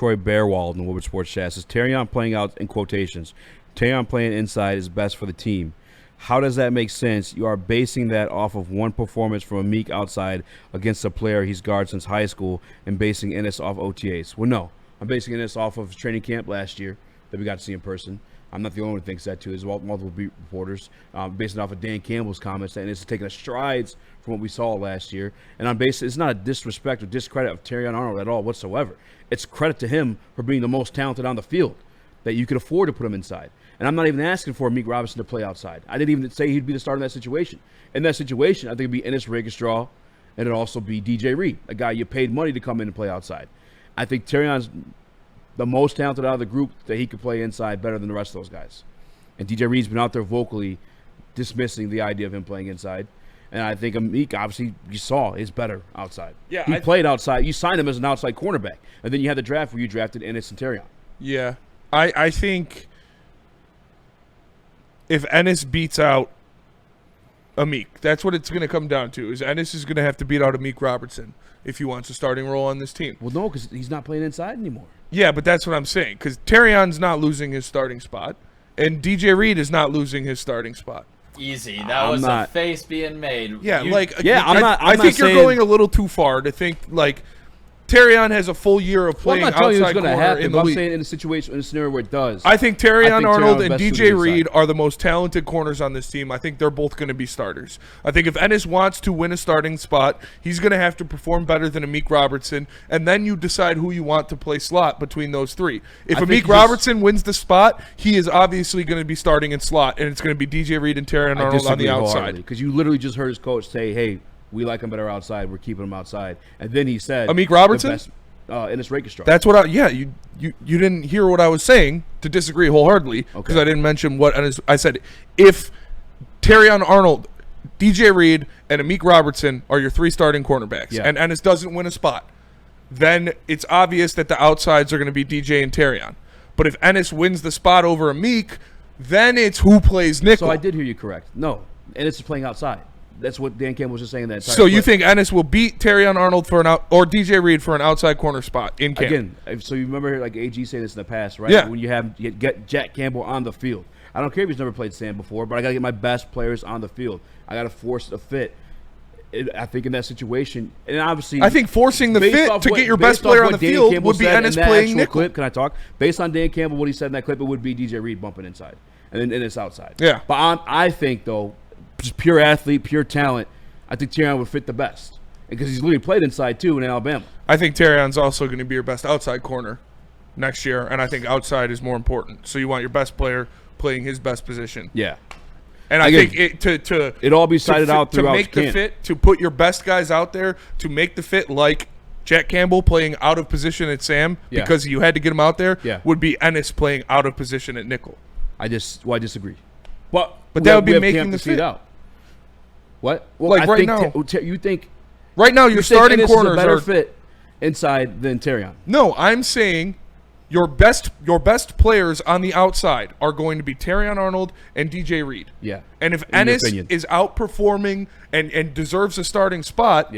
Troy Bearwald in the Woodward Sports Chat says, Terrion playing out, in quotations, Terrion playing inside is best for the team. How does that make sense? You are basing that off of one performance from Amik outside against a player he's guarded since high school and basing Ennis off OTAs. Well, no. I'm basing Ennis off of training camp last year that we got to see in person. I'm not the only one who thinks that, too. There's multiple beat reporters basing it off of Dan Campbell's comments that Ennis is taking a strides from what we saw last year. And I'm basing it's not a disrespect or discredit of Terrion Arnold at all whatsoever. It's credit to him for being the most talented on the field, that you could afford to put him inside. And I'm not even asking for Amik Robinson to play outside. I didn't even say he'd be the starter in that situation. In that situation, I think it'd be Ennis Rakestraw, and it'd also be DJ Reed, a guy you paid money to come in and play outside. I think Terrion's the most talented out of the group that he could play inside better than the rest of those guys. And DJ Reed's been out there vocally dismissing the idea of him playing inside. And I think Amik, obviously, you saw, is better outside. Yeah, he played outside. You signed him as an outside cornerback. And then you had the draft where you drafted Ennis and Terrion. Yeah. I think if Ennis beats out Amik, that's what it's going to come down to, is Ennis is going to have to beat out Amik Robertson if he wants a starting role on this team. Well, no, because he's not playing inside anymore. Yeah, but that's what I'm saying, because Terrion's not losing his starting spot, and DJ Reed is not losing his starting spot. Easy. That was a face being made. Yeah, I think you're going a little too far to think, like, Terrion has a full year of playing outside corner in the league. I'm saying in a situation, in a scenario where it does. I think Terrion Arnold and DJ Reed are the most talented corners on this team. I think they're both going to be starters. I think if Ennis wants to win a starting spot, he's going to have to perform better than Amik Robertson, and then you decide who you want to play slot between those three. If Amik Robertson wins the spot, he is obviously going to be starting in slot, and it's going to be DJ Reed and Terrion Arnold on the outside. Because you literally just heard his coach say, hey, we like him better outside. We're keeping him outside. And then he said, Amik Robertson? Ennis Rakestraw. That's what you didn't hear what I was saying to disagree wholeheartedly because I didn't mention what I said. If Terrion Arnold, DJ Reed, and Amik Robertson are your three starting cornerbacks and Ennis doesn't win a spot, then it's obvious that the outsides are going to be DJ and Terrion. But if Ennis wins the spot over Amik, then it's who plays nickel. So I did hear you correct. No, Ennis is playing outside. That's what Dan Campbell was just saying. That so you think Ennis will beat Terrion Arnold for or DJ Reed for an outside corner spot in camp? Again, so you remember like AG saying this in the past, right? Yeah. When you get Jack Campbell on the field. I don't care if he's never played Sam before, but I got to get my best players on the field. I got to force a fit. I think in that situation, and obviously, I think forcing the fit to get your best player on the field would be Ennis playing nickel. Clip, can I talk? Based on Dan Campbell, what he said in that clip, it would be DJ Reed bumping inside, and then Ennis outside. Yeah. But I think though, just pure athlete, pure talent. I think Terrion would fit the best because he's literally played inside too in Alabama. I think Terrion's also going to be your best outside corner next year, and I think outside is more important. So you want your best player playing his best position. Yeah, and I think it all be cited out throughout to make the fit, to put your best guys out there, to make the fit like Jack Campbell playing out of position at Sam because you had to get him out there. Would be Ennis playing out of position at nickel. I disagree. But that would be making the fit out. What? Well, like right now, you think right now your starting corners are better fit inside than Terrion. No, I'm saying your best players on the outside are going to be Terrion Arnold and DJ Reed. Yeah. And if Ennis is outperforming and deserves a starting spot,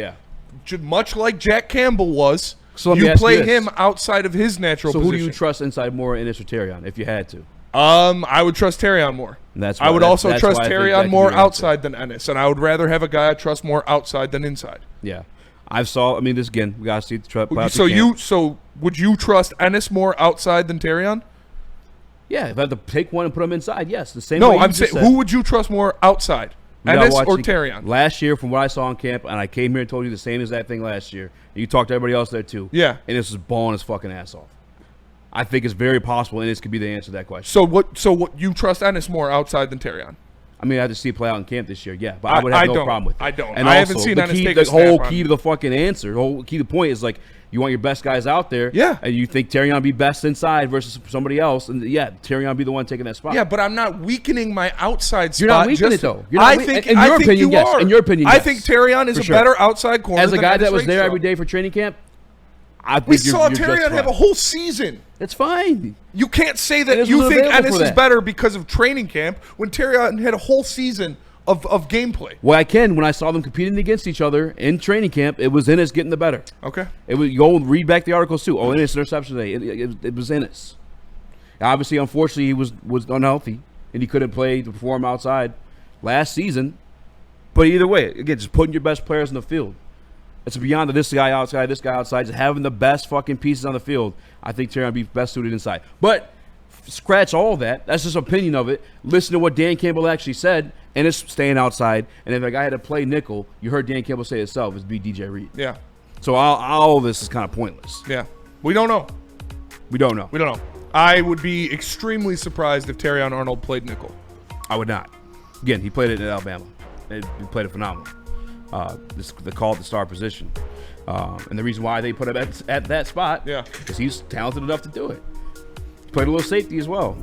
much like Jack Campbell was, so you play him outside of his natural position. So who do you trust inside more, Ennis or Terrion, if you had to? I would trust Terrion more. I would also trust Terrion more outside than Ennis, and I would rather have a guy I trust more outside than inside. Yeah, this again. We gotta see the trap. So would you trust Ennis more outside than Terrion? Yeah, if I have to take one and put him inside, yes. The same. No, I'm saying who would you trust more outside, Ennis or Terrion? Last year, from what I saw in camp, and I came here and told you the same exact thing last year. You talked to everybody else there too. Yeah, and this was balling his fucking ass off. I think it's very possible Ennis could be the answer to that question. So what you trust Ennis more outside than Terrion? I mean, I had to see it play out in camp this year, but I would have no problem with it. I don't. And I also, haven't seen Ennis take the whole key to the fucking answer, the whole key to the point is like you want your best guys out there. Yeah. And you think Terrion be best inside versus somebody else, and Terrion be the one taking that spot. Yeah, but I'm not weakening my outside spot. You're not weakening it though. I think in your opinion, yes. In your opinion, I think Terrion is a better outside corner. As a guy that was there every day for training camp, we saw Terrion have a whole season. It's fine. You can't say that you think Ennis is better because of training camp when Terrion had a whole season of gameplay. Well, I can. When I saw them competing against each other in training camp, it was Ennis getting the better. Okay. It was, go and read back the articles too. Oh, Ennis interception today. It was Ennis. Obviously, unfortunately, he was unhealthy and he couldn't play to perform outside last season. But either way, again, just putting your best players in the field. It's beyond this guy outside, this guy outside. Just having the best fucking pieces on the field. I think Terrion would be best suited inside. But scratch all that. That's just opinion of it. Listen to what Dan Campbell actually said, and it's staying outside. And if a guy had to play nickel, you heard Dan Campbell say it itself, it'd be DJ Reed. Yeah. So all of this is kind of pointless. Yeah. We don't know. We don't know. We don't know. I would be extremely surprised if Terrion Arnold played nickel. I would not. Again, he played it in Alabama. He played it phenomenal. The call at the star position. And the reason why they put him at that spot, yeah, because he's talented enough to do it. He played a little safety as well.